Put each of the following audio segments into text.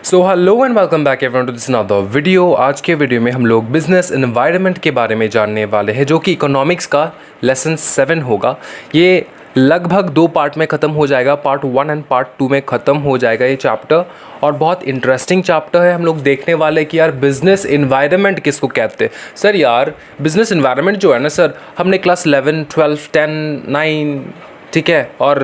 So hello and welcome back everyone to this another video. आज के video में हम लोग बिजनेस एनवायरनमेंट के बारे में जानने वाले हैं, जो कि इकोनॉमिक्स का लेसन 7 होगा। ये लगभग 2 पार्ट में ख़त्म हो जाएगा, पार्ट 1 एंड पार्ट 2 में ख़त्म हो जाएगा ये चैप्टर। और बहुत इंटरेस्टिंग चैप्टर है। हम लोग देखने वाले कि यार बिज़नेस एनवायरनमेंट किसको कहते हैं। सर यार बिज़नेस एनवायरनमेंट जो है ना सर, हमने क्लास 11, 12, 10, 9 ठीक है, और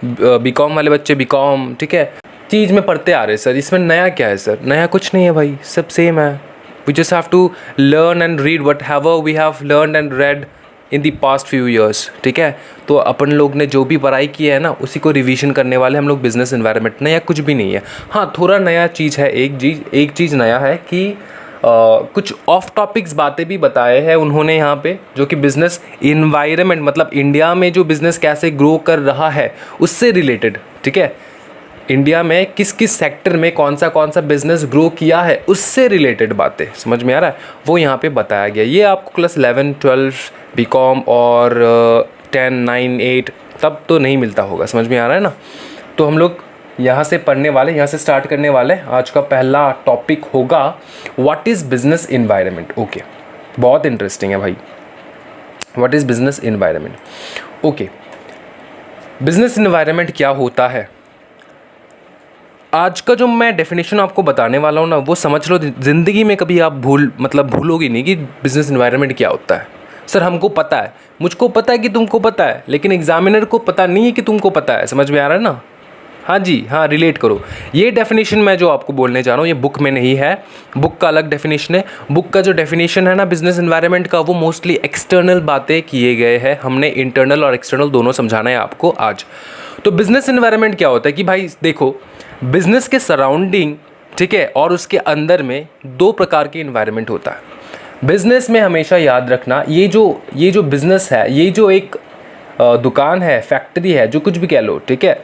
बीकॉम वाले बच्चे बीकॉम ठीक है चीज़ में पढ़ते आ रहे हैं सर। इसमें नया क्या है सर? नया कुछ नहीं है भाई, सब सेम है। We just have to learn and read whatever we have learn and read in the past few years. ठीक है, तो अपन लोग ने जो भी पढ़ाई की है ना, उसी को रिवीजन करने वाले हम लोग। बिजनेस एनवायरनमेंट नया कुछ भी नहीं है। हाँ, थोड़ा नया चीज़ है, एक चीज़ नया है कि कुछ ऑफ टॉपिक्स बातें भी बताए हैं उन्होंने यहाँ पे, जो कि बिज़नेस इन्वायरमेंट मतलब इंडिया में जो बिज़नेस कैसे ग्रो कर रहा है उससे रिलेटेड। ठीक है, इंडिया में किस किस सेक्टर में कौन सा बिज़नेस ग्रो किया है उससे रिलेटेड बातें समझ में आ रहा है, वो यहाँ पे बताया गया। ये आपको क्लास 11, 12 बीकॉम और 10, 9, 8 तब तो नहीं मिलता होगा, समझ में आ रहा है ना। तो हम लोग यहाँ से पढ़ने वाले, यहाँ से स्टार्ट करने वाले। आज का पहला टॉपिक होगा what is business environment. Okay, बहुत इंटरेस्टिंग है भाई, what is business environment. Okay, business environment क्या होता है। आज का जो मैं डेफिनेशन आपको बताने वाला हूँ ना, वो समझ लो ज़िंदगी में कभी आप भूलोगे नहीं कि बिजनेस एनवायरनमेंट क्या होता है। सर हमको पता है, मुझको पता है कि तुमको पता है, लेकिन एग्जामिनर को पता नहीं है कि तुमको पता है। समझ में आ रहा है ना? हाँ जी, हाँ, रिलेट करो। ये डेफिनेशन मैं जो आपको बोलने जा रहा हूँ ये बुक में नहीं है, बुक का अलग डेफिनेशन है। बुक का जो डेफिनेशन है ना बिजनेस एनवायरनमेंट का, वो मोस्टली एक्सटर्नल बातें किए गए हैं। हमने इंटरनल और एक्सटर्नल दोनों समझाना है आपको आज। तो बिजनेस एनवायरनमेंट क्या होता है कि भाई देखो, बिजनेस के सराउंडिंग ठीक है और उसके अंदर में 2 प्रकार के इन्वायरमेंट होता है। बिजनेस में हमेशा याद रखना, ये जो बिजनेस है, ये जो एक दुकान है, फैक्ट्री है, जो कुछ भी कह लो, ठीक है,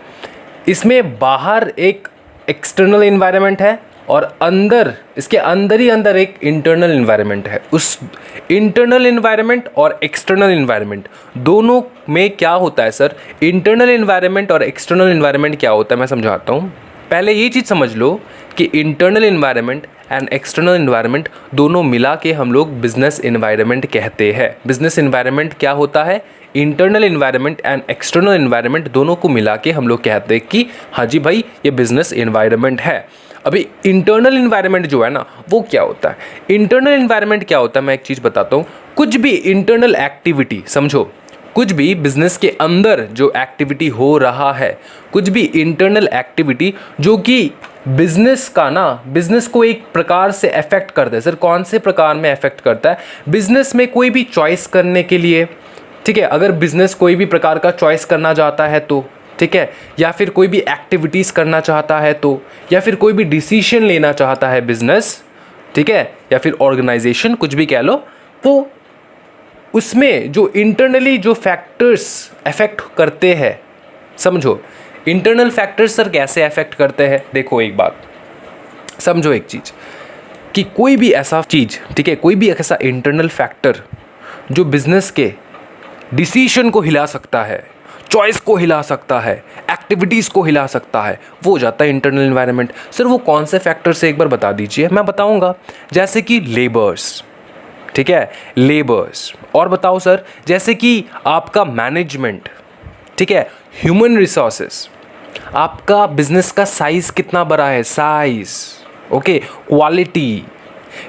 इसमें बाहर एक एक्सटर्नल इन्वायरमेंट है और अंदर, इसके अंदर ही अंदर एक इंटरनल इन्वायरमेंट है। उस इंटरनल इन्वायरमेंट और एक्सटर्नल इन्वायरमेंट दोनों में क्या होता है सर? इंटरनल इन्वायरमेंट और एक्सटर्नल इन्वायरमेंट क्या होता है मैं समझाता हूँ। पहले ये चीज़ समझ लो कि internal environment and external environment दोनों मिला के हम लोग बिजनेस इन्वायरमेंट कहते हैं। बिजनेस इन्वायरमेंट क्या होता है? Internal environment and external environment दोनों को मिला के हम लोग कहते हैं कि हाँ जी भाई ये बिजनेस इन्वायरमेंट है। अभी इंटरनल इन्वायरमेंट जो है ना, वो क्या होता है? इंटरनल इन्वायरमेंट क्या होता है मैं एक चीज़ बताता हूँ। कुछ भी इंटरनल एक्टिविटी, समझो, कुछ भी बिजनेस के अंदर जो एक्टिविटी हो रहा है, कुछ भी इंटरनल एक्टिविटी जो कि बिजनेस का ना, बिजनेस को एक प्रकार से अफेक्ट करता है। सर कौन से प्रकार में अफेक्ट करता है? बिजनेस में कोई भी चॉइस करने के लिए, ठीक है, अगर बिजनेस कोई भी प्रकार का चॉइस करना चाहता है तो, ठीक है, या फिर कोई भी एक्टिविटीज़ करना चाहता है तो, या फिर कोई भी डिसीजन लेना चाहता है बिजनेस, ठीक है, या फिर ऑर्गेनाइजेशन, कुछ भी कह लो, तो उसमें जो इंटरनली जो फैक्टर्स अफेक्ट करते हैं, समझो इंटरनल फैक्टर्स सर कैसे अफेक्ट करते हैं। देखो एक बात समझो, एक चीज़ कि कोई भी ऐसा चीज़, ठीक है, कोई भी ऐसा इंटरनल फैक्टर जो बिजनेस के डिसीजन को हिला सकता है, चॉइस को हिला सकता है, एक्टिविटीज़ को हिला सकता है, वो हो जाता है इंटरनल इन्वायरमेंट। सर वो कौन से फैक्टर से एक बार बता दीजिए। मैं बताऊंगा, जैसे कि लेबर्स, ठीक है, लेबर्स। और बताओ सर, जैसे कि आपका मैनेजमेंट, ठीक है, ह्यूमन रिसोर्सेस, आपका बिजनेस का साइज कितना बड़ा है, size, okay, quality,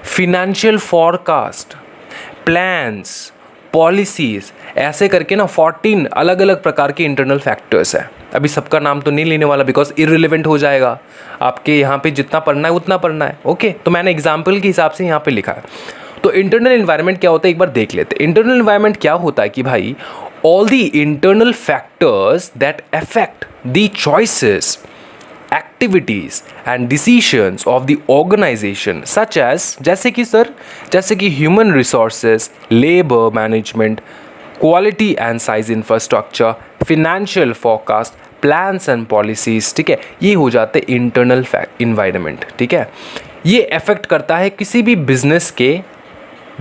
financial forecast, plans, policies, ऐसे करके ना 14 अलग अलग प्रकार के इंटरनल फैक्टर्स हैं। अभी सबका नाम तो नहीं लेने वाला बिकॉज इररिलेवेंट हो जाएगा। आपके यहाँ पे जितना पढ़ना है उतना पढ़ना है, ओके। तो मैंने एग्जाम्पल के हिसाब से यहाँ पे लिखा है। तो इंटरनल इन्वायरमेंट क्या होता है एक बार देख लेते हैं। इंटरनल इन्वायरमेंट क्या होता है कि भाई all the internal factors that affect the choices, activities and decisions of the organization such as, जैसे कि सर, जैसे कि human resources, labor management, quality and size infrastructure, financial forecast, plans and policies, ठीक है, ये हो जाते internal environment, ठीक है। ये अफेक्ट करता है किसी भी बिजनेस के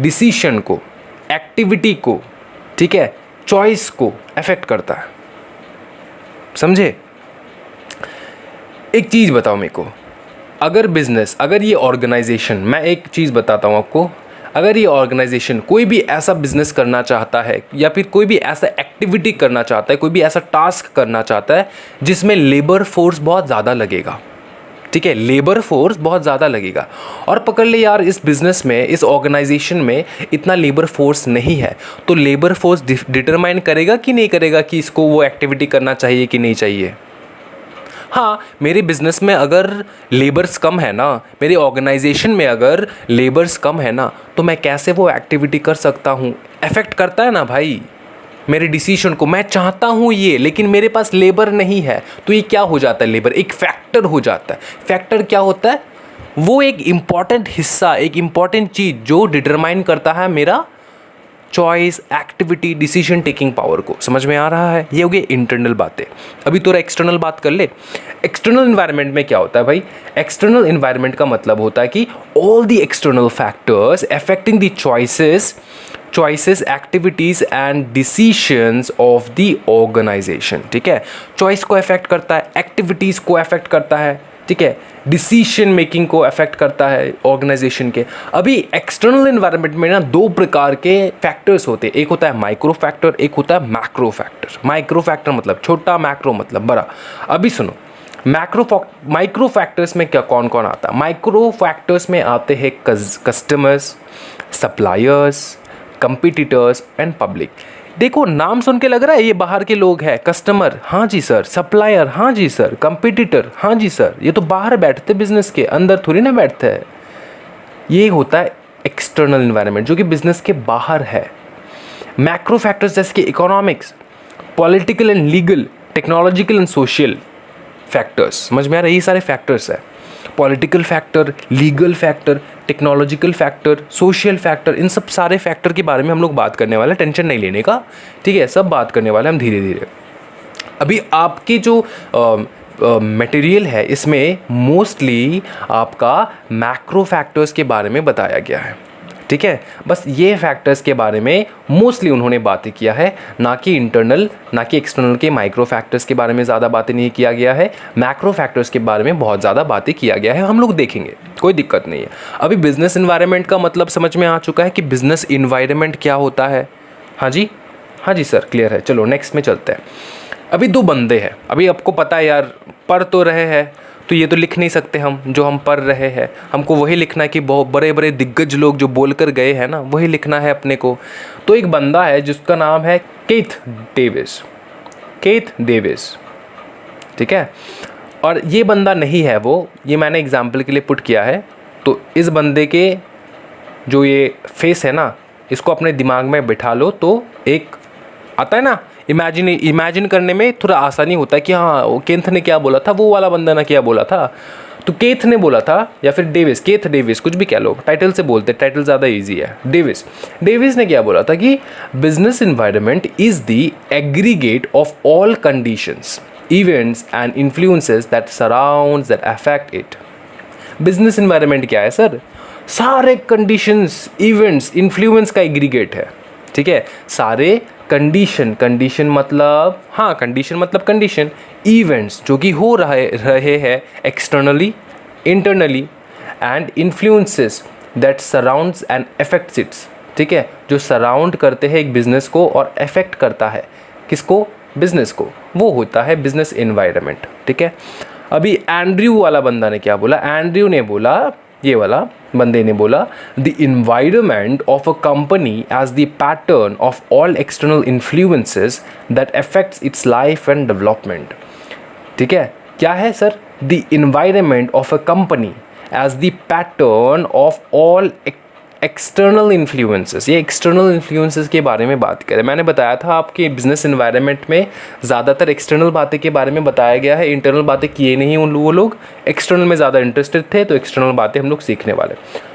डिसीजन को, एक्टिविटी को, ठीक है, चॉइस को अफेक्ट करता है, समझे। एक चीज़ बताओ मेरे को, अगर ये ऑर्गेनाइजेशन, मैं एक चीज़ बताता हूँ आपको, अगर ये ऑर्गेनाइजेशन कोई भी ऐसा बिजनेस करना चाहता है या फिर कोई भी ऐसा एक्टिविटी करना चाहता है, कोई भी ऐसा टास्क करना चाहता है जिसमें लेबर फोर्स बहुत ज़्यादा लगेगा, ठीक है, लेबर फोर्स बहुत ज़्यादा लगेगा, और पकड़ ले यार इस बिज़नेस में, इस ऑर्गेनाइजेशन में इतना लेबर फोर्स नहीं है, तो लेबर फोर्स डिटरमाइन करेगा कि नहीं करेगा कि इसको वो एक्टिविटी करना चाहिए कि नहीं चाहिए। हाँ, मेरे बिज़नेस में अगर लेबर्स कम है ना, मेरे ऑर्गेनाइजेशन में अगर लेबर्स कम है ना, तो मैं कैसे वो एक्टिविटी कर सकता हूँ। अफेक्ट करता है ना भाई मेरे डिसीजन को। मैं चाहता हूँ ये, लेकिन मेरे पास लेबर नहीं है, तो ये क्या हो जाता है, लेबर एक फैक्टर हो जाता है। फैक्टर क्या होता है, वो एक इम्पॉर्टेंट हिस्सा, एक इम्पॉर्टेंट चीज़ जो डिटरमाइन करता है मेरा choice, activity, decision taking power को। समझ में आ रहा है? ये हो गई इंटरनल बातें। अभी थोड़ा एक्सटर्नल बात कर ले। एक्सटर्नल इन्वायरमेंट में क्या होता है भाई? एक्सटर्नल इन्वायरमेंट का मतलब होता है कि all the external factors affecting the choices, activities and decisions of the organization. ठीक है, चॉइस को अफेक्ट करता है, एक्टिविटीज़ को अफेक्ट करता है, ठीक है, डिसीशन मेकिंग को अफेक्ट करता है ऑर्गेनाइजेशन के। अभी एक्सटर्नल इन्वायरमेंट में ना दो प्रकार के फैक्टर्स होते हैं, एक होता है माइक्रो फैक्टर, एक होता है मैक्रो फैक्टर। माइक्रो फैक्टर मतलब छोटा, मैक्रो मतलब बड़ा। अभी सुनो, माइक्रो फैक्टर्स में क्या कौन कौन आता है? माइक्रो फैक्टर्स में आते हैं customers, suppliers, competitors and public. देखो नाम सुन के लग रहा है ये बाहर के लोग हैं। कस्टमर, हाँ जी सर। सप्लायर, हाँ जी सर। कंपटीटर, हाँ जी सर। ये तो बाहर बैठते, बिजनेस के अंदर थोड़ी ना बैठते हैं। ये होता है एक्सटर्नल इन्वायरमेंट जो कि बिजनेस के बाहर है। मैक्रो फैक्टर्स जैसे कि economics, political and legal, technological and social factors. समझ में आ रहा है? ये सारे फैक्टर्स है। Political factor, legal factor, technological factor, social factor, इन सब सारे फैक्टर के बारे में हम लोग बात करने वाले हैं। टेंशन नहीं लेने का, ठीक है, सब बात करने वाले हम धीरे धीरे। अभी आपकी जो मटेरियल है इसमें मोस्टली आपका मैक्रो फैक्टर्स के बारे में बताया गया है, ठीक है। बस ये फैक्टर्स के बारे में मोस्टली उन्होंने बातें किया है, ना कि इंटरनल, ना कि एक्सटर्नल के माइक्रो फैक्टर्स के बारे में ज़्यादा बातें नहीं किया गया है। मैक्रो फैक्टर्स के बारे में बहुत ज़्यादा बातें किया गया है, हम लोग देखेंगे, कोई दिक्कत नहीं है। अभी बिजनेस इन्वायरमेंट का मतलब समझ में आ चुका है कि बिजनेस इन्वायरमेंट क्या होता है। हाँ जी, हाँ जी सर, क्लियर है। चलो नेक्स्ट में चलते हैं। अभी दो बंदे हैं, अभी आपको पता है यार, पढ़ तो रहे हैं तो ये तो लिख नहीं सकते हम जो हम पढ़ रहे हैं, हमको वही लिखना है कि बहुत बड़े बड़े दिग्गज लोग जो बोल कर गए हैं ना, वही लिखना है अपने को। तो एक बंदा है जिसका नाम है केथ डेविस, ठीक है। और ये बंदा नहीं है वो, ये मैंने एग्जाम्पल के लिए पुट किया है। तो इस बंदे के जो ये फेस है ना, इसको अपने दिमाग में बिठा लो तो एक आता है ना, इमेजिन करने में थोड़ा आसानी होता है कि हाँ वो केथ ने क्या बोला था, वो वाला बंदा ने क्या बोला था। तो केथ ने बोला था, या फिर केथ डेविस, कुछ भी कह लो, टाइटल से बोलते, टाइटल ज़्यादा इजी है। डेविस ने क्या बोला था कि business environment is the aggregate of all conditions, events and influences that surrounds that affect it. Business environment क्या है सर? सारे कंडीशंस, इवेंट्स, इन्फ्लुएंस का एग्रीगेट है, ठीक है। सारे कंडीशन मतलब, हाँ कंडीशन मतलब कंडीशन, इवेंट्स जो कि हो रहे हैं externally, internally, and influences that surrounds and affects it's, ठीक है, जो सराउंड करते हैं एक बिजनेस को और अफेक्ट करता है किसको? बिजनेस को, वो होता है बिजनेस इन्वायरमेंट, ठीक है। अभी एंड्रयू वाला बंदा ने क्या बोला? एंड्रयू ने बोला, ये वाला बंदे ने बोला, the environment of a company as the pattern of all external influences that affects its life and development. ठीक है, क्या है sir? The environment of a company as the pattern of all external influences. ये external influences के बारे में बात करें। मैंने बताया था आपके बिजनेस इन्वायरमेंट में ज़्यादातर एक्सटर्नल बातें के बारे में बताया गया है, इंटरनल बातें किए नहीं वो लोग, एक्सटर्नल में ज़्यादा इंटरेस्टेड थे, तो एक्सटर्नल बातें हम लोग सीखने वाले।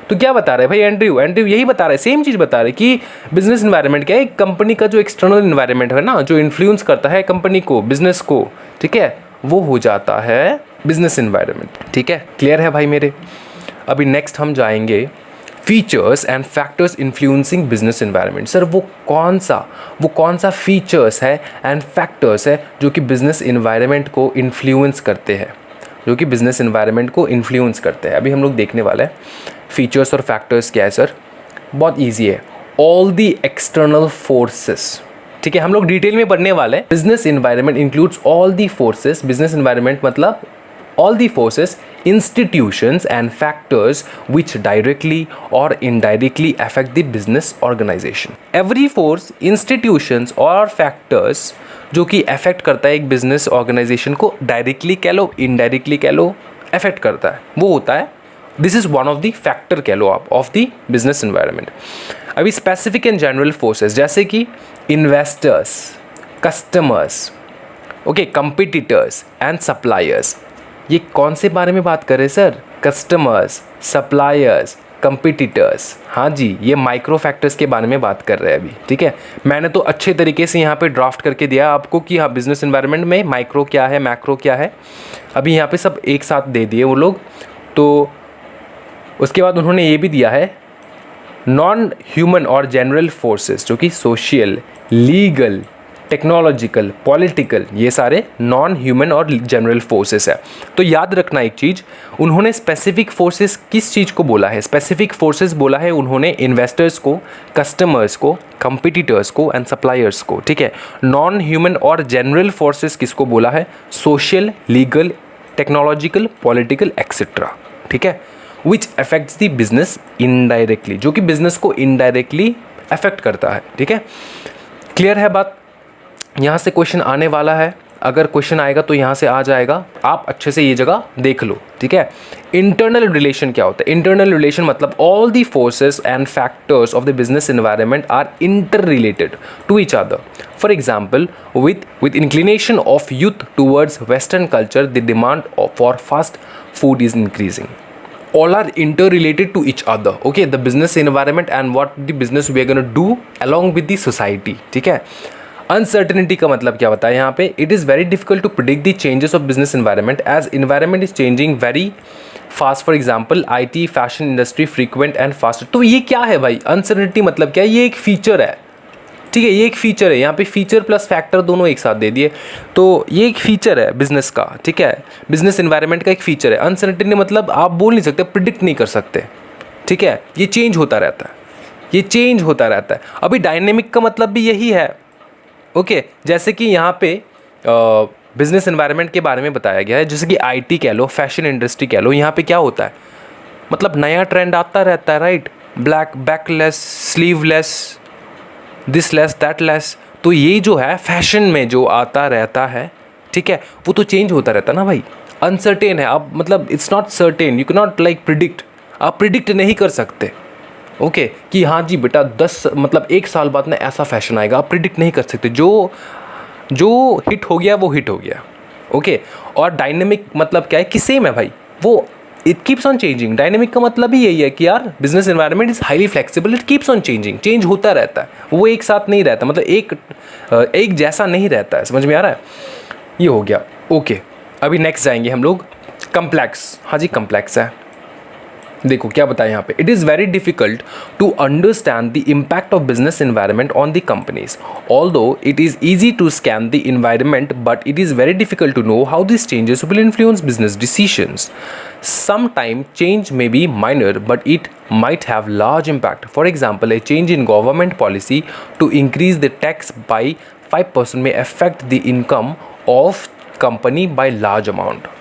तो क्या बता रहे भाई एंड्रयू यही बता रहे, सेम चीज़ बता रहे कि बिजनेस इन्वायरमेंट क्या है? एक कंपनी का जो एक्सटर्नल इन्वायरमेंट है ना, जो इन्फ्लुएंस करता है कंपनी को, बिजनेस को, ठीक है, वो हो जाता है बिजनेस इन्वायरमेंट। ठीक है, क्लियर है भाई मेरे? अभी नेक्स्ट हम जाएंगे features and factors influencing business environment. Sir वो कौन सा फीचर्स है एंड फैक्टर्स है जो कि बिजनेस इन्वायरमेंट को इन्फ्लुएंस करते हैं, जो कि बिजनेस एनवायरनमेंट को इन्फ्लुएंस करते हैं। अभी हम लोग देखने वाले हैं फीचर्स और फैक्टर्स क्या है सर। बहुत ईजी है, ऑल दी एक्सटर्नल फोर्सेस। ठीक है, हम लोग डिटेल में पढ़ने वाले हैं। Business environment includes all the forces. Business environment मतलब all the forces, institutions and factors which directly or indirectly affect the business organization. Every force, institutions और factors जो कि affect करता है एक business organization को, directly कह लो, indirectly कह लो, affect करता है, वो होता है this is one of the factor कह लो आप of the business environment. अभी specific and general forces जैसे कि investors, customers, okay, competitors and suppliers. ये कौन से बारे में बात कर रहे हैं सर? Customers, suppliers, competitors. हाँ जी, ये माइक्रो फैक्टर्स के बारे में बात कर रहे हैं अभी। ठीक है, मैंने तो अच्छे तरीके से यहाँ पे ड्राफ्ट करके दिया आपको कि हाँ बिजनेस एनवायरनमेंट में माइक्रो क्या है, मैक्रो क्या है। अभी यहाँ पे सब एक साथ दे दिए वो लोग। तो उसके बाद उन्होंने ये भी दिया है नॉन ह्यूमन और जनरल फोर्सेस जो कि सोशल, लीगल, टेक्नोलॉजिकल, पॉलिटिकल, ये सारे नॉन ह्यूमन और जनरल फोर्सेस है। तो याद रखना एक चीज़, उन्होंने स्पेसिफिक फोर्सेस किस चीज़ को बोला है? स्पेसिफिक फोर्सेस बोला है उन्होंने इन्वेस्टर्स को, कस्टमर्स को, कंपिटिटर्स को एंड सप्लायर्स को। ठीक है, नॉन ह्यूमन और जनरल फोर्सेस किसको बोला है? Social, legal, technological, political etcetera. ठीक है, which affects the business indirectly, जो कि बिजनेस को इनडायरेक्टली अफेक्ट करता है। ठीक है, क्लियर है बात? यहाँ से क्वेश्चन आने वाला है, अगर क्वेश्चन आएगा तो यहाँ से आ जाएगा, आप अच्छे से ये जगह देख लो। ठीक है, इंटरनल रिलेशन क्या होता है? इंटरनल रिलेशन मतलब all the forces and factors of the business environment are inter related to each other. For example, with inclination of youth towards western culture, the demand for fast food is increasing. All are interrelated to each other. Okay, the business environment and what the business we are going to do along with the society. ठीक है, uncertainty का मतलब क्या बताया यहाँ पे? It is very difficult to predict the changes of business environment as environment is changing very fast. For example IT, fashion industry, frequent and fast. तो ये क्या है भाई? अनसर्टेनिटी मतलब क्या है? ये एक फीचर है। ठीक है, ये एक फीचर है। यहाँ पे फीचर प्लस फैक्टर दोनों एक साथ दे दिए, तो ये एक फीचर है बिजनेस का। ठीक है, बिजनेस एनवायरनमेंट का एक फीचर है। अनसर्टेनिटी मतलब आप बोल नहीं सकते, प्रिडिक्ट नहीं कर सकते। ठीक है, ये चेंज होता रहता है, ये चेंज होता रहता है। अभी डायनेमिक का मतलब भी यही है। ओके, जैसे कि यहाँ पे बिजनेस एनवायरनमेंट के बारे में बताया गया है, जैसे कि IT कह लो, फैशन इंडस्ट्री कह लो, यहाँ पे क्या होता है? मतलब नया ट्रेंड आता रहता है, right? Black, backless, sleeveless, this less, that less. तो ये जो है फैशन में जो आता रहता है, ठीक है, वो तो चेंज होता रहता है ना भाई। अनसर्टेन है, आप मतलब it's not certain, you can not like predict. आप प्रिडिक्ट नहीं कर सकते। ओके, कि हाँ जी बेटा 10 मतलब 1 साल बाद ना ऐसा फैशन आएगा, आप प्रिडिक्ट नहीं कर सकते। जो हिट हो गया वो हिट हो गया। ओके, और डायनेमिक मतलब क्या है? कि सेम है भाई, वो it keeps on changing. Dynamic का मतलब ही यही है कि यार business environment is highly flexible, it keeps on changing, change होता रहता है, वो एक साथ नहीं रहता, मतलब एक जैसा नहीं रहता है। समझ में आ रहा है? ये हो गया। ओके, अभी नेक्स्ट जाएंगे हम लोग, कम्प्लेक्स। हाँ जी, कम्प्लेक्स है। देखो क्या बताया यहाँ पे, it is very difficult to understand the impact of business environment on the companies. Although it is easy to scan the environment, but it is very difficult to know how this changes will influence business decisions. Sometime change may be minor, but it might have large impact. For example, a change in government policy to increase the tax by 5% may affect the income of company by large amount.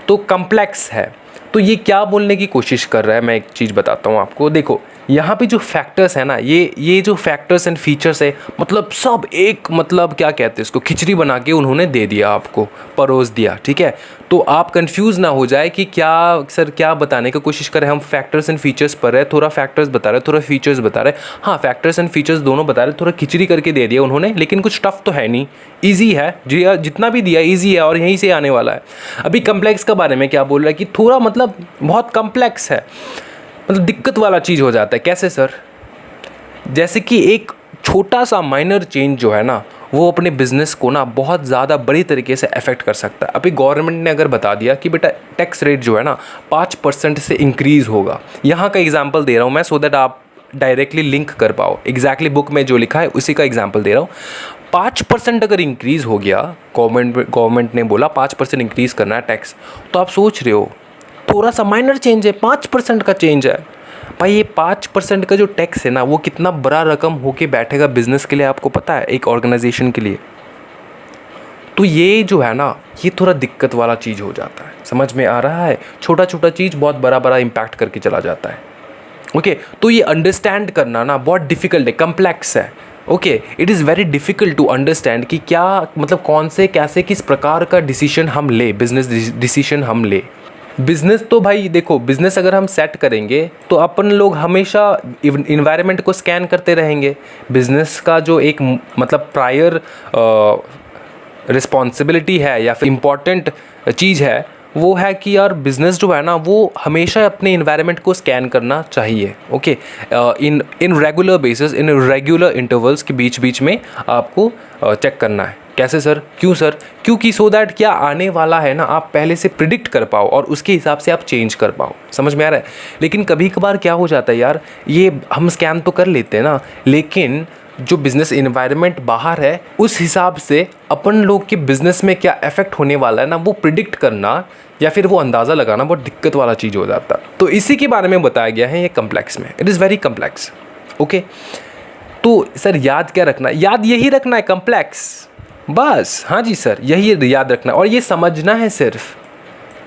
तो complex है. तो ये क्या बोलने की कोशिश कर रहा है, मैं एक चीज़ बताता हूँ आपको. देखो यहाँ पे जो फैक्टर्स है ना, ये जो फैक्टर्स एंड फीचर्स है, मतलब सब एक, मतलब क्या कहते हैं इसको, खिचड़ी बना के उन्होंने दे दिया आपको, परोस दिया. ठीक है, तो आप कंफ्यूज ना हो जाए कि क्या सर क्या बताने की कोशिश करें. हम फैक्टर्स एंड फीचर्स पढ़ रहे हैं, थोड़ा फैक्टर्स बता रहे हैं, थोड़ा फीचर्स बता रहे हैं. हाँ, फैक्टर्स एंड फीचर्स दोनों बता रहे हैं, थोड़ा खिचड़ी करके दे दिया उन्होंने, लेकिन कुछ टफ तो है नहीं, ईजी है. जितना भी दिया ईजी है और यहीं से आने वाला है. अभी कम्प्लेक्स के बारे में क्या बोल रहा है कि थोड़ा मतलब बहुत कम्प्लेक्स है, मतलब दिक्कत वाला चीज़ हो जाता है. कैसे सर? जैसे कि एक छोटा सा माइनर चेंज जो है ना, वो अपने बिजनेस को ना बहुत ज़्यादा बड़ी तरीके से अफेक्ट कर सकता है. अभी गवर्नमेंट ने अगर बता दिया कि बेटा टैक्स रेट जो है ना 5% से इंक्रीज़ होगा, यहाँ का एग्जांपल दे रहा हूँ मैं, सो दैट आप डायरेक्टली लिंक कर पाओ। एग्जैक्टली बुक में जो लिखा है उसी का एग्जाम्पल दे रहा हूँ। 5% अगर इंक्रीज़ हो गया, गवर्नमेंट ने बोला 5% इंक्रीज़ करना है टैक्स, तो आप सोच रहे हो थोड़ा सा माइनर चेंज है, 5% का चेंज है। भाई ये 5% का जो टैक्स है ना, वो कितना बड़ा रकम होके बैठेगा बिजनेस के लिए, आपको पता है, एक ऑर्गेनाइजेशन के लिए। तो ये जो है ना, ये थोड़ा दिक्कत वाला चीज़ हो जाता है। समझ में आ रहा है? छोटा छोटा चीज़ बहुत बड़ा बड़ा इम्पैक्ट करके चला जाता है। ओके, तो ये अंडरस्टैंड करना ना बहुत डिफ़िकल्ट है, कम्प्लेक्स है। Okay, it is very difficult to understand कि क्या मतलब कौन से कैसे किस प्रकार का डिसीजन हम ले, बिजनेस डिसीजन हम ले। बिज़नेस तो भाई देखो, बिज़नेस अगर हम सेट करेंगे तो अपन लोग हमेशा इन्वायरमेंट को स्कैन करते रहेंगे। बिज़नेस का जो एक मतलब प्रायर रिस्पॉन्सिबिलिटी है या फिर इम्पॉर्टेंट चीज़ है, वो है कि यार बिज़नेस जो है ना, वो हमेशा अपने इन्वायरमेंट को स्कैन करना चाहिए। Okay, in regular basis, in regular intervals के बीच बीच में आपको चेक करना है। कैसे सर? क्यों सर? क्योंकि सो दैट क्या आने वाला है ना, आप पहले से प्रिडिक्ट कर पाओ और उसके हिसाब से आप चेंज कर पाओ। समझ में आ रहा है? लेकिन कभी कभार क्या हो जाता है यार, ये हम स्कैन तो कर लेते हैं ना, लेकिन जो बिज़नेस इन्वायरमेंट बाहर है उस हिसाब से अपन लोग के बिज़नेस में क्या इफेक्ट होने वाला है ना, वो प्रिडिक्ट करना या फिर वो अंदाज़ा लगाना बहुत दिक्कत वाला चीज़ हो जाता है। तो इसी के बारे में बताया गया है ये कम्प्लेक्स में। It is very complex. Okay, तो सर याद क्या रखना है? याद यही रखना है, कम्प्लेक्स, बस। हाँ जी सर, यही याद रखना है और ये समझना है सिर्फ।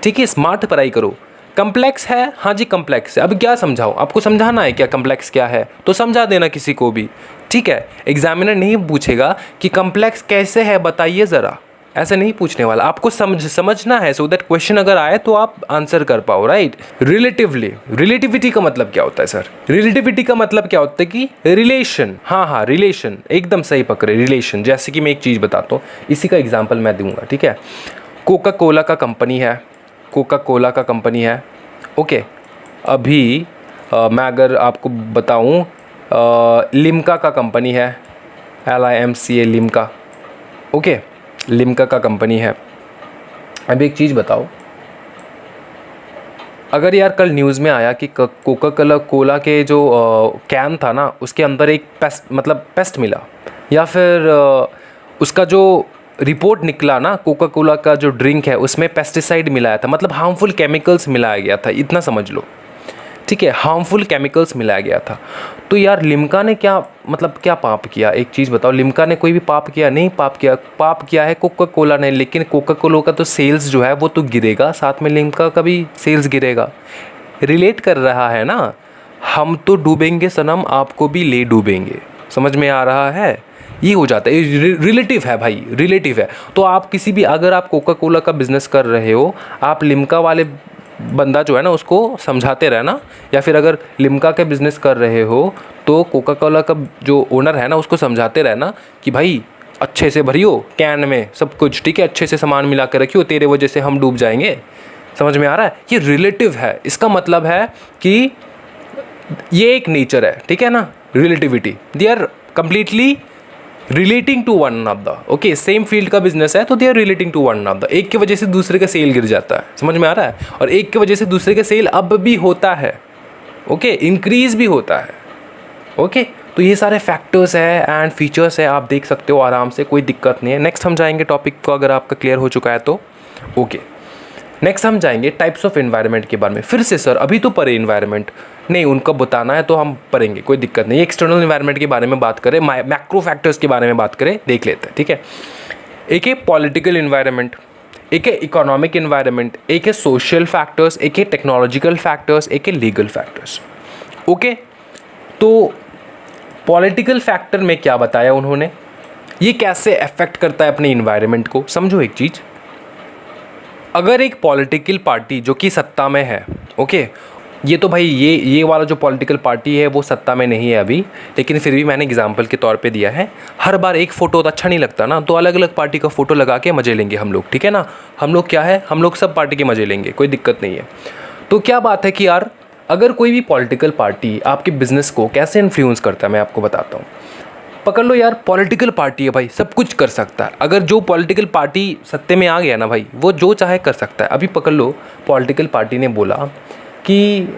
ठीक है, स्मार्ट पढ़ाई करो। कम्प्लेक्स है, हाँ जी कम्प्लेक्स है। अब क्या समझाओ? आपको समझाना है क्या कम्प्लेक्स क्या है, तो समझा देना किसी को भी। ठीक है, एग्जामिनर नहीं पूछेगा कि कम्प्लेक्स कैसे है बताइए ज़रा, ऐसे नहीं पूछने वाला। आपको समझना है, सो दैट क्वेश्चन अगर आए तो आप आंसर कर पाओ, राइट। रिलेटिवली, रिलेटिविटी का मतलब क्या होता है सर? रिलेटिविटी का मतलब क्या होता है कि रिलेशन। हाँ, रिलेशन, एकदम सही पकड़े, रिलेशन। जैसे कि मैं एक चीज़ बताता हूँ, इसी का एग्जाम्पल मैं दूंगा। ठीक है, कोका कोला का कंपनी है, कोका कोला का कंपनी है। ओके, अभी मैं अगर आपको बताऊं, लिम्का का कंपनी है, LIMCA, लिम्का। ओके, लिम्का का कंपनी है। अभी एक चीज़ बताओ, अगर यार कल न्यूज़ में आया कि कोका कोला के जो कैन था ना, उसके अंदर एक पेस्ट मिला, या फिर उसका जो रिपोर्ट निकला ना, कोका कोला का जो ड्रिंक है उसमें पेस्टिसाइड मिलाया था, मतलब हार्मफुल केमिकल्स मिलाया गया था, इतना समझ लो। ठीक है, हार्मफुल केमिकल्स मिलाया गया था। तो यार लिम्का ने क्या क्या पाप किया? एक चीज़ बताओ, लिम्का ने कोई भी पाप किया? नहीं पाप किया। पाप किया है कोका कोला ने, लेकिन कोका कोला का तो सेल्स जो है वो तो गिरेगा, साथ में लिम्का का भी सेल्स गिरेगा। रिलेट कर रहा है ना, हम तो डूबेंगे सनम, आपको भी ले डूबेंगे। समझ में आ रहा है? ये हो जाता है, रिलेटिव है भाई, रिलेटिव है। तो आप किसी भी, अगर आप कोका कोला का बिज़नेस कर रहे हो, आप लिम्का वाले बंदा जो है ना उसको समझाते रहना, या फिर अगर लिम्का के बिज़नेस कर रहे हो तो कोका कोला का जो ओनर है ना उसको समझाते रहना कि भाई अच्छे से भरियो कैन में सब कुछ, ठीक है, अच्छे से सामान मिला कर रखियो, तेरे वजह से हम डूब जाएंगे। समझ में आ रहा है? ये रिलेटिव है, इसका मतलब है कि ये एक नेचर है, ठीक है ना, relativity. They are completely relating to one another. Okay, same field का बिजनेस है तो they are relating to one another. एक की वजह से दूसरे का सेल गिर जाता है, समझ में आ रहा है, और एक की वजह से दूसरे का सेल अब भी होता है। ओके, इंक्रीज भी होता है। ओके, तो ये सारे फैक्टर्स है एंड फीचर्स है, आप देख सकते हो आराम से, कोई दिक्कत नहीं है। नेक्स्ट हम जाएंगे टॉपिक को, अगर आपका क्लियर हो चुका है तो। ओके, नेक्स्ट हम जाएंगे टाइप्स ऑफ एनवायरनमेंट के बारे में। फिर से सर अभी तो पढ़े एनवायरनमेंट, नहीं उनका बताना है तो हम पढ़ेंगे, कोई दिक्कत नहीं। एक्सटर्नल एनवायरनमेंट के बारे में बात करें, मैक्रो फैक्टर्स के बारे में बात करें, देख लेते हैं। ठीक है, एक है पॉलिटिकल एनवायरनमेंट, एक है इकोनॉमिक एनवायरनमेंट, एक है सोशल फैक्टर्स, एक है टेक्नोलॉजिकल फैक्टर्स, एक है लीगल फैक्टर्स। ओके, तो पॉलिटिकल फैक्टर में क्या बताया उन्होंने, ये कैसे अफेक्ट करता है अपने इन्वायरमेंट को। समझो एक चीज़, अगर एक पॉलिटिकल पार्टी जो कि सत्ता में है, ओके, ये तो भाई ये वाला जो पॉलिटिकल पार्टी है वो सत्ता में नहीं है अभी, लेकिन फिर भी मैंने एग्जांपल के तौर पे दिया है। हर बार एक फ़ोटो तो अच्छा नहीं लगता ना, तो अलग अलग पार्टी का फ़ोटो लगा के मज़े लेंगे हम लोग, ठीक है ना। हम लोग क्या है, हम लोग सब पार्टी के मज़े लेंगे, कोई दिक्कत नहीं है। तो क्या बात है कि यार अगर कोई भी पॉलिटिकल पार्टी आपके बिज़नेस को कैसे इन्फ्लुएंस करता है, मैं आपको बताता हूँ। पकड़ लो यार, पॉलिटिकल पार्टी है भाई, सब कुछ कर सकता है। अगर जो पॉलिटिकल पार्टी सत्ते में आ गया ना भाई, वो जो चाहे कर सकता है। अभी पकड़ लो, पॉलिटिकल पार्टी ने बोला कि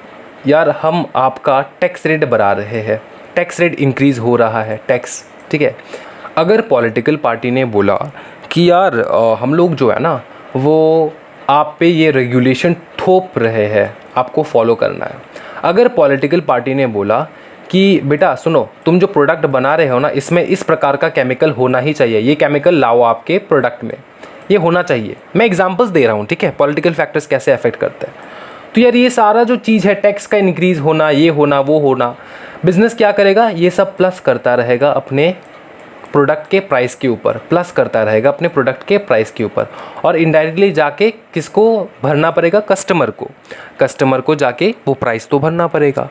यार हम आपका टैक्स रेट बढ़ा रहे हैं, टैक्स रेट इंक्रीज़ हो रहा है, टैक्स, ठीक है। अगर पॉलिटिकल पार्टी ने बोला कि यार हम लोग जो है ना वो आप पे ये रेगुलेशन थोप रहे हैं, आपको फॉलो करना है। अगर पॉलिटिकल पार्टी ने बोला कि बेटा सुनो, तुम जो प्रोडक्ट बना रहे हो ना इसमें इस प्रकार का केमिकल होना ही चाहिए, ये केमिकल लाओ आपके प्रोडक्ट में, ये होना चाहिए। मैं एग्जांपल्स दे रहा हूँ, ठीक है, पॉलिटिकल फैक्टर्स कैसे अफेक्ट करते हैं। तो यार ये सारा जो चीज़ है, टैक्स का इंक्रीज़ होना, ये होना वो होना, बिज़नेस क्या करेगा, ये सब प्लस करता रहेगा अपने प्रोडक्ट के प्राइस के ऊपर, प्लस करता रहेगा अपने प्रोडक्ट के प्राइस के ऊपर, और इनडायरेक्टली जाके किसको भरना पड़ेगा, कस्टमर को जाके वो प्राइस तो भरना पड़ेगा।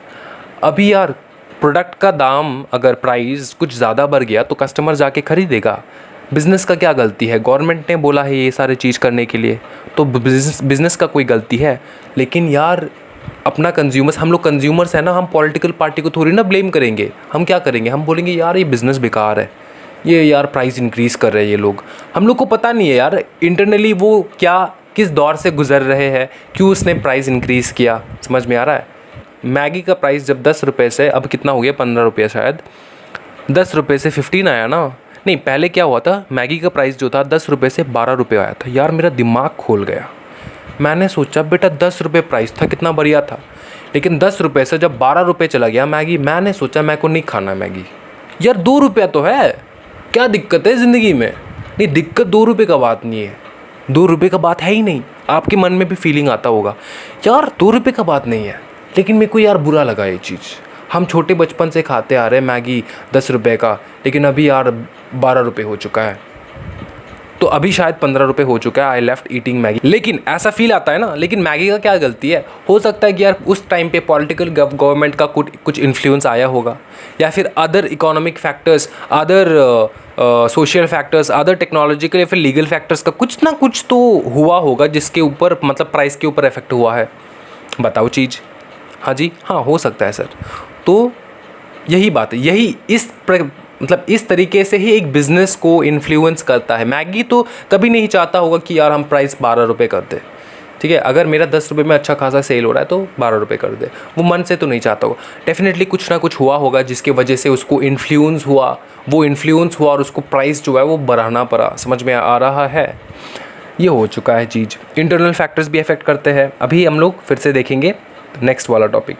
अभी यार प्रोडक्ट का दाम अगर प्राइस कुछ ज़्यादा बढ़ गया तो कस्टमर जाके ख़रीदेगा। बिज़नेस का क्या गलती है, गवर्नमेंट ने बोला है ये सारे चीज़ करने के लिए, तो बिज़नेस का कोई गलती है। लेकिन यार अपना कंज्यूमर्स, हम लोग कंज्यूमर्स हैं ना, हम पॉलिटिकल पार्टी को थोड़ी ना ब्लेम करेंगे। हम क्या करेंगे, हम बोलेंगे यार ये बिज़नेस बेकार है, ये यार प्राइस इंक्रीज़ कर रहे हैं ये लोग। हम लोग को पता नहीं है यार इंटरनली वो क्या किस दौर से गुज़र रहे हैं, क्यों उसने प्राइस इंक्रीज़ किया। समझ में आ रहा है। मैगी का प्राइस जब 10 रुपये से अब कितना हो गया, 15 रुपये शायद, 10 रुपये से 15 आया ना, नहीं पहले क्या हुआ था, मैगी का प्राइस जो था 10 रुपये से 12 रुपये आया था। यार मेरा दिमाग खोल गया। मैंने सोचा बेटा 10 रुपये प्राइस था, कितना बढ़िया था, लेकिन 10 रुपये से जब 12 रुपये चला गया मैगी, मैंने सोचा मेरे को नहीं खाना मैगी। यार 2 रुपया तो है, क्या दिक्कत है ज़िंदगी में। नहीं, दिक्कत 2 रुपये का बात नहीं है, 2 रुपये का बात है ही नहीं। आपके मन में भी फीलिंग आता होगा यार 2 रुपये का बात नहीं है, लेकिन मेरे को यार बुरा लगा ये चीज़। हम छोटे बचपन से खाते आ रहे हैं मैगी 10 रुपये का, लेकिन अभी यार 12 रुपये हो चुका है, तो अभी शायद 15 रुपये हो चुका है। I left eating Maggi. लेकिन ऐसा फील आता है ना, लेकिन मैगी का क्या गलती है। हो सकता है कि यार उस टाइम पे पॉलिटिकल गवर्नमेंट का कुछ इन्फ्लुएंस आया होगा, या फिर other economic factors, other social factors, other technological या फिर लीगल फैक्टर्स का कुछ ना कुछ तो हुआ होगा जिसके ऊपर मतलब प्राइस के ऊपर इफेक्ट हुआ है। बताओ चीज़। हाँ जी, हाँ हो सकता है सर। तो यही बात है, यही मतलब इस तरीके से ही एक बिज़नेस को इन्फ्लुएंस करता है। मैगी तो कभी नहीं चाहता होगा कि यार हम प्राइस 12 रुपये कर दे, ठीक है। अगर मेरा 10 रुपये में अच्छा खासा सेल हो रहा है तो 12 रुपये कर दे, वो मन से तो नहीं चाहता होगा। डेफिनेटली कुछ ना कुछ हुआ होगा जिसकी वजह से उसको इन्फ्लुएंस हुआ, वो इन्फ्लुएंस हुआ और उसको प्राइस जो है वो बढ़ाना पड़ा। समझ में आ रहा है, ये हो चुका है चीज़। इंटरनल फैक्टर्स भी अफेक्ट करते हैं। अभी हम लोग फिर से देखेंगे नेक्स्ट वाला टॉपिक।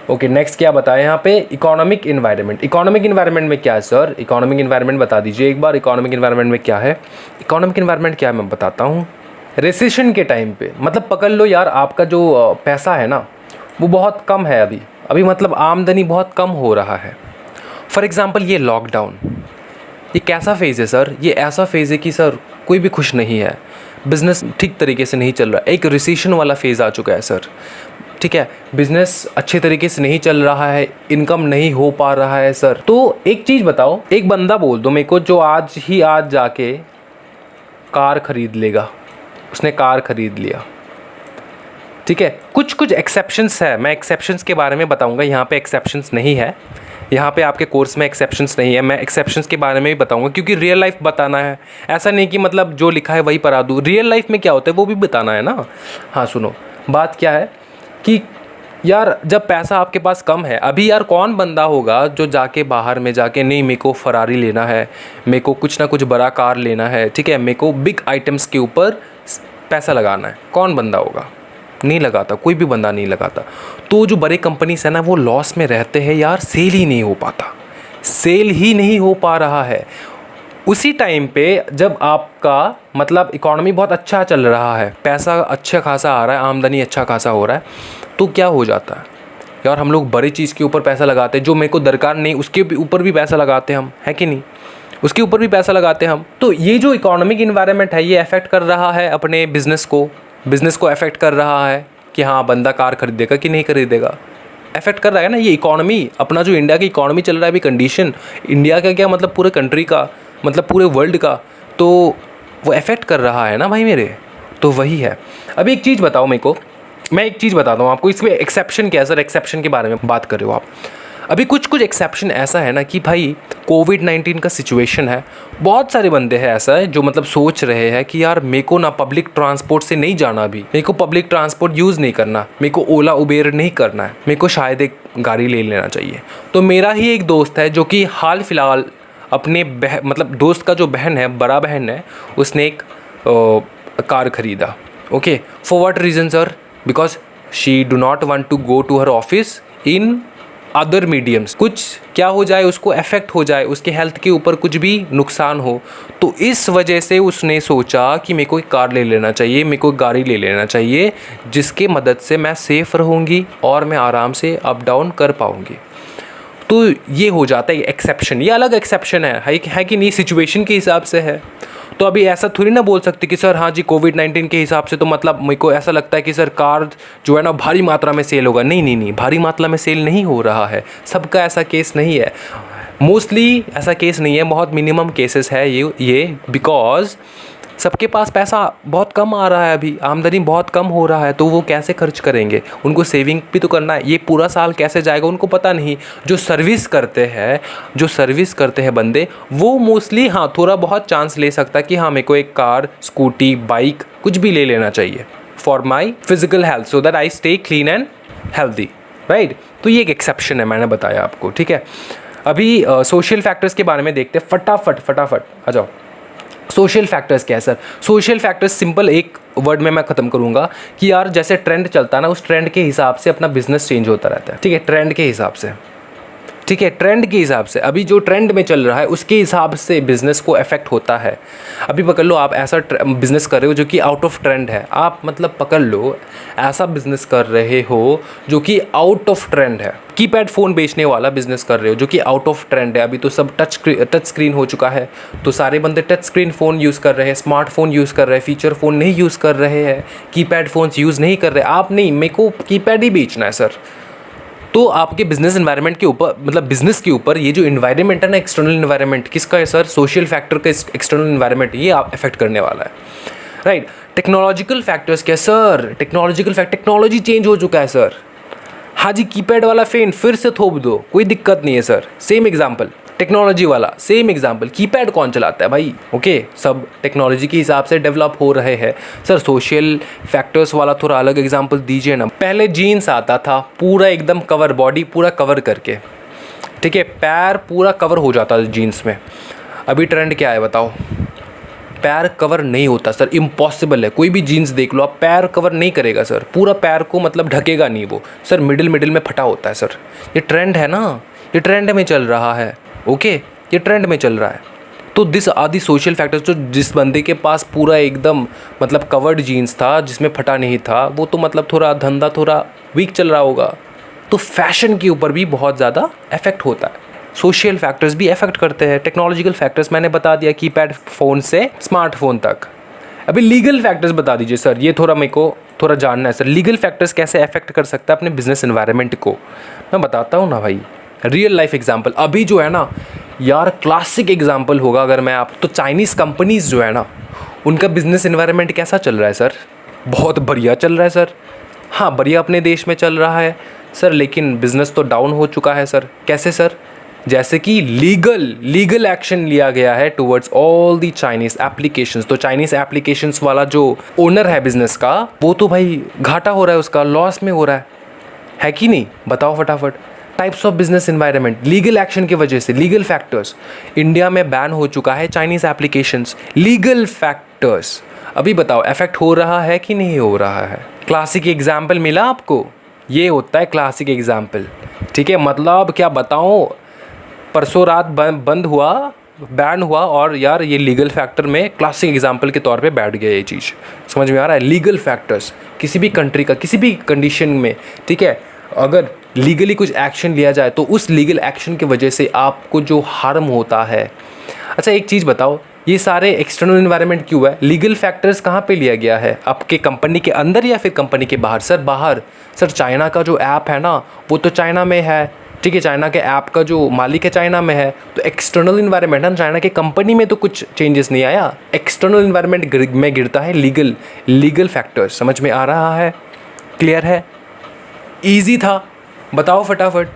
ओके, नेक्स्ट क्या बताएं यहाँ पे, इकोनॉमिक इन्वायरमेंट। इकोनॉमिक इन्वायरमेंट में क्या है सर, इकोनॉमिक इन्वायरमेंट बता दीजिए एक बार। इकोनॉमिक इन्वायरमेंट में क्या है, इकोनॉमिक इन्वायरमेंट क्या है मैं बताता हूँ। रिसेशन के टाइम पे मतलब पकड़ लो यार, आपका जो पैसा है ना वो बहुत कम है अभी मतलब आमदनी बहुत कम हो रहा है। फॉर एग्ज़ाम्पल ये लॉकडाउन, ये कैसा फेज़ है सर, ये ऐसा फेज़ है कि सर कोई भी खुश नहीं है, बिज़नेस ठीक तरीके से नहीं चल रहा, एक रिसेशन वाला फेज़ आ चुका है सर, ठीक है। बिज़नेस अच्छे तरीके से नहीं चल रहा है, इनकम नहीं हो पा रहा है सर। तो एक चीज़ बताओ, एक बंदा बोल दो मेरे को जो आज जाके कार ख़रीद लेगा, उसने कार ख़रीद लिया, ठीक है। कुछ एक्सेप्शंस है, मैं एक्सेप्शंस के बारे में बताऊंगा। यहाँ पे एक्सेप्शंस नहीं है, यहाँ पे आपके कोर्स में एक्सेप्शंस नहीं है। मैं एक्सेप्शंस के बारे में भी बताऊंगा क्योंकि रियल लाइफ बताना है। ऐसा नहीं कि मतलब जो लिखा है वही पढ़ा दूँ, रियल लाइफ में क्या होता है वो भी बताना है ना। हाँ सुनो, बात क्या है कि यार जब पैसा आपके पास कम है, अभी यार कौन बंदा होगा जो जाके बाहर में जाके नहीं मेरे को फरारी लेना है, मेरे को कुछ ना कुछ बड़ा कार लेना है, ठीक है, मेरे को बिग आइटम्स के ऊपर पैसा लगाना है, कौन बंदा होगा? नहीं लगाता, कोई भी बंदा नहीं लगाता। तो जो बड़े कंपनीज है ना वो लॉस में रहते हैं यार, सेल ही नहीं हो पाता, सेल ही नहीं हो पा रहा है। उसी टाइम पे जब आपका मतलब इकोनॉमी बहुत अच्छा चल रहा है, पैसा अच्छा खासा आ रहा है, आमदनी अच्छा खासा हो रहा है, तो क्या हो जाता है यार, हम लोग बड़ी चीज़ के ऊपर पैसा लगाते हैं, जो मेरे को दरकार नहीं उसके ऊपर भी पैसा लगाते हैं हम, है कि नहीं, उसके ऊपर भी पैसा लगाते हैं हम। तो ये जो इकोनॉमिक इन्वायरमेंट है ये अफेक्ट कर रहा है अपने बिज़नेस को अफेक्ट कर रहा है कि हाँ बंदा कार खरीदेगा कि नहीं खरीदेगा, अफेक्ट कर रहा है ना। ये इकोनॉमी, अपना जो इंडिया की इकोनॉमी चल रहा है अभी, कंडीशन इंडिया का क्या मतलब पूरे कंट्री का, मतलब पूरे वर्ल्ड का, तो वो अफेक्ट कर रहा है ना भाई मेरे। तो वही है। अभी एक चीज़ बताओ मेरे को, मैं एक चीज़ बताता हूँ आपको, इसमें एक्सेप्शन क्या है सर, एक्सेप्शन के बारे में बात कर रहे हो आप। अभी कुछ कुछ एक्सेप्शन ऐसा है ना कि भाई कोविड-19 का सिचुएशन है, बहुत सारे बंदे हैं ऐसा है जो मतलब सोच रहे हैं कि यार मेरे को ना पब्लिक ट्रांसपोर्ट से नहीं जाना, अभी मेरे को पब्लिक ट्रांसपोर्ट यूज़ नहीं करना, मेरे को ओला उबेर नहीं करना है, मेरे को शायद एक गाड़ी ले लेना चाहिए। तो मेरा ही एक दोस्त है जो कि हाल फिलहाल अपने मतलब दोस्त का जो बहन है, बड़ा बहन है, उसने एक कार खरीदा। Okay, for what reason sir? Because she do not want to go to her office in other mediums. कुछ क्या हो जाए, उसको अफेक्ट हो जाए, उसके हेल्थ के ऊपर कुछ भी नुकसान हो, तो इस वजह से उसने सोचा कि मेरे को एक कार ले लेना चाहिए, मेरे को एक गाड़ी ले लेना चाहिए जिसके मदद से मैं सेफ़ रहूँगी और मैं आराम से अप डाउन कर पाऊँगी। तो ये हो जाता है एक्सेप्शन, ये अलग एक्सेप्शन है कि नहीं, सिचुएशन के हिसाब से है। तो अभी ऐसा थोड़ी ना बोल सकते कि सर हाँ जी कोविड-19 के हिसाब से तो मतलब मेरे को ऐसा लगता है कि सर कार जो है ना भारी मात्रा में सेल होगा। नहीं नहीं नहीं, भारी मात्रा में सेल नहीं हो रहा है, सबका ऐसा केस नहीं है, मोस्टली ऐसा केस नहीं है, बहुत मिनिमम केसेस है ये बिकॉज सबके पास पैसा बहुत कम आ रहा है, अभी आमदनी बहुत कम हो रहा है, तो वो कैसे खर्च करेंगे, उनको सेविंग भी तो करना है, ये पूरा साल कैसे जाएगा उनको पता नहीं। जो सर्विस करते हैं बंदे, वो मोस्टली हाँ थोड़ा बहुत चांस ले सकता है कि हाँ मेरे को एक कार, स्कूटी, बाइक कुछ भी ले लेना चाहिए for my physical health, so that I stay clean and healthy, right. तो ये एक एक्सेप्शन है, मैंने बताया आपको, ठीक है। अभी सोशल फैक्टर्स के बारे में देखते हैं, फटाफट आ जाओ। सोशल फैक्टर्स क्या है सर? सोशल फैक्टर्स सिंपल एक वर्ड में मैं ख़त्म करूँगा कि यार जैसे ट्रेंड चलता है ना, उस ट्रेंड के हिसाब से अपना बिजनेस चेंज होता रहता है, ठीक है, ट्रेंड के हिसाब से, ठीक है, ट्रेंड के हिसाब से। अभी जो ट्रेंड में चल रहा है उसके हिसाब से बिज़नेस को अफेक्ट होता है। अभी पकड़ लो आप ऐसा बिज़नेस कर रहे हो जो कि आउट ऑफ ट्रेंड है, आप मतलब पकड़ लो ऐसा बिज़नेस कर रहे हो जो कि आउट ऑफ ट्रेंड है, कीपैड फ़ोन बेचने वाला बिज़नेस कर रहे हो जो कि आउट ऑफ ट्रेंड है। अभी तो सब टच स्क्रीन हो चुका है, तो सारे बंदे टच स्क्रीन फ़ोन यूज़ कर रहे हैं, स्मार्टफोन यूज़ कर रहे हैं, फीचर फ़ोन नहीं यूज़ कर रहे हैं, कीपैड फ़ोन्स यूज़ नहीं कर रहे। आप नहीं, मेरे को कीपैड ही बेचना है सर। तो आपके बिजनेस एनवायरनमेंट के ऊपर, मतलब बिजनेस के ऊपर ये जो एनवायरनमेंट है ना, एक्सटर्नल एनवायरनमेंट किसका है सर? सोशल फैक्टर का एक्सटर्नल एनवायरनमेंट, ये आप इफेक्ट करने वाला है, राइट। टेक्नोलॉजिकल फैक्टर्स क्या सर? टेक्नोलॉजी चेंज हो चुका है सर। हाँ जी, कीपैड वाला फेन फिर से थोप दो, कोई दिक्कत नहीं है सर। सेम एग्जाम्पल टेक्नोलॉजी वाला, सेम एग्जाम्पल, कीपैड कौन चलाता है भाई? ओके, सब टेक्नोलॉजी के हिसाब से डेवलप हो रहे हैं सर। सोशल फैक्टर्स वाला थोड़ा अलग एग्जाम्पल दीजिए ना। पहले जीन्स आता था पूरा एकदम कवर, बॉडी पूरा कवर करके, ठीक है, पैर पूरा कवर हो जाता था जीन्स में। अभी ट्रेंड क्या है बताओ? पैर कवर नहीं होता सर, इम्पॉसिबल है। कोई भी जीन्स देख लो आप, पैर कवर नहीं करेगा सर, पूरा पैर को मतलब ढकेगा नहीं वो सर, मिडिल में फटा होता है सर। ये ट्रेंड है ना, ये ट्रेंड में चल रहा है, ओके, ये ट्रेंड में चल रहा है। तो दिस आदि सोशल फैक्टर्स, तो जिस बंदे के पास पूरा एकदम मतलब कवर्ड जीन्स था जिसमें फटा नहीं था, वो तो मतलब थोड़ा धंधा थोड़ा वीक चल रहा होगा। तो फैशन के ऊपर भी बहुत ज़्यादा इफेक्ट होता है, सोशल फैक्टर्स भी इफेक्ट करते हैं। टेक्नोलॉजिकल फैक्टर्स मैंने बता दिया, कीपैड फ़ोन से स्मार्टफोन तक। अभी लीगल फैक्टर्स बता दीजिए सर, ये थोड़ा मेरे को थोड़ा जानना है सर। लीगल फैक्टर्स कैसे अफेक्ट कर सकता है अपने बिजनेस एनवायरनमेंट को? मैं बताता हूँ ना भाई, रियल लाइफ एग्जांपल। अभी जो है ना यार, क्लासिक एग्जांपल होगा अगर मैं आप, तो चाइनीज़ कंपनीज़ जो है ना, उनका बिजनेस एनवायरनमेंट कैसा चल रहा है सर? बहुत बढ़िया चल रहा है सर। हाँ, बढ़िया अपने देश में चल रहा है सर, लेकिन बिज़नेस तो डाउन हो चुका है सर। कैसे सर? जैसे कि लीगल एक्शन लिया गया है towards all the Chinese applications. तो चाइनीज़ एप्लीकेशंस वाला जो ओनर है बिज़नेस का, वो तो भाई घाटा हो रहा है, उसका लॉस में हो रहा है कि नहीं? बताओ फटाफट। Types of business environment, legal action की वजह से, लीगल फैक्टर्स, इंडिया में बैन हो चुका है चाइनीज़ एप्लीकेशंस। लीगल फैक्टर्स अभी बताओ इफेक्ट हो रहा है कि नहीं हो रहा है? क्लासिक एग्जाम्पल मिला आपको? ये होता है क्लासिक एग्जाम्पल, ठीक है। मतलब क्या बताऊँ, परसों रात बंद हुआ, बैन हुआ, और यार ये लीगल फैक्टर में क्लासिक एग्जांपल के तौर पे बैठ गया ये चीज़। समझ में आ रहा है? लीगल फैक्टर्स किसी भी कंट्री का, किसी भी कंडीशन में, ठीक है, अगर लीगली कुछ एक्शन लिया जाए तो उस लीगल एक्शन की वजह से आपको जो हार्म होता है। अच्छा एक चीज़ बताओ, ये सारे एक्सटर्नल एनवायरनमेंट क्यों है? लीगल फैक्टर्स कहाँ पे लिया गया है? आपके कंपनी के अंदर या फिर कंपनी के बाहर? सर बाहर। सर चाइना का जो ऐप है ना, वो तो चाइना में है, ठीक है, चाइना के ऐप का जो मालिक है चाइना में है, तो एक्सटर्नल इन्वायरमेंट है चाइना के कंपनी में तो कुछ चेंजेस नहीं आया, एक्सटर्नल इन्वायरमेंट में गिरता है लीगल फैक्टर्स। समझ में आ रहा है? क्लियर है? इजी था, बताओ फटाफट।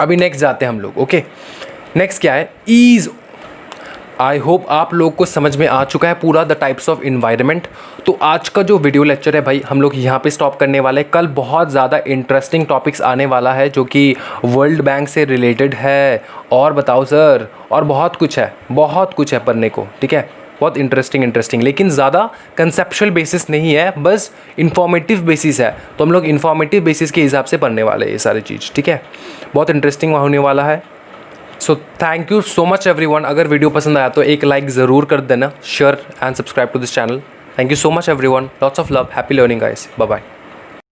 अभी नेक्स्ट जाते हैं हम लोग। ओके, नेक्स्ट क्या है, ईज। आई होप आप लोग को समझ में आ चुका है पूरा द टाइप्स ऑफ इन्वायरमेंट। तो आज का जो वीडियो लेक्चर है भाई हम लोग यहाँ पे स्टॉप करने वाले हैं। कल बहुत ज़्यादा इंटरेस्टिंग टॉपिक्स आने वाला है जो कि वर्ल्ड बैंक से रिलेटेड है, और बताओ सर, और बहुत कुछ है पढ़ने को, ठीक है, बहुत इंटरेस्टिंग, लेकिन ज़्यादा कंसेप्चुअल बेसिस नहीं है, बस इंफॉर्मेटिव बेसिस है। तो हम लोग इंफॉर्मेटिव बेसिस के हिसाब से पढ़ने वाले हैं ये सारी चीज़, ठीक है, बहुत इंटरेस्टिंग होने वाला है। So thank you so much everyone. अगर वीडियो पसंद आया तो एक लाइक ज़रूर कर देना, share and subscribe to this channel. Thank you so much everyone, lots of love, happy learning guys, bye bye.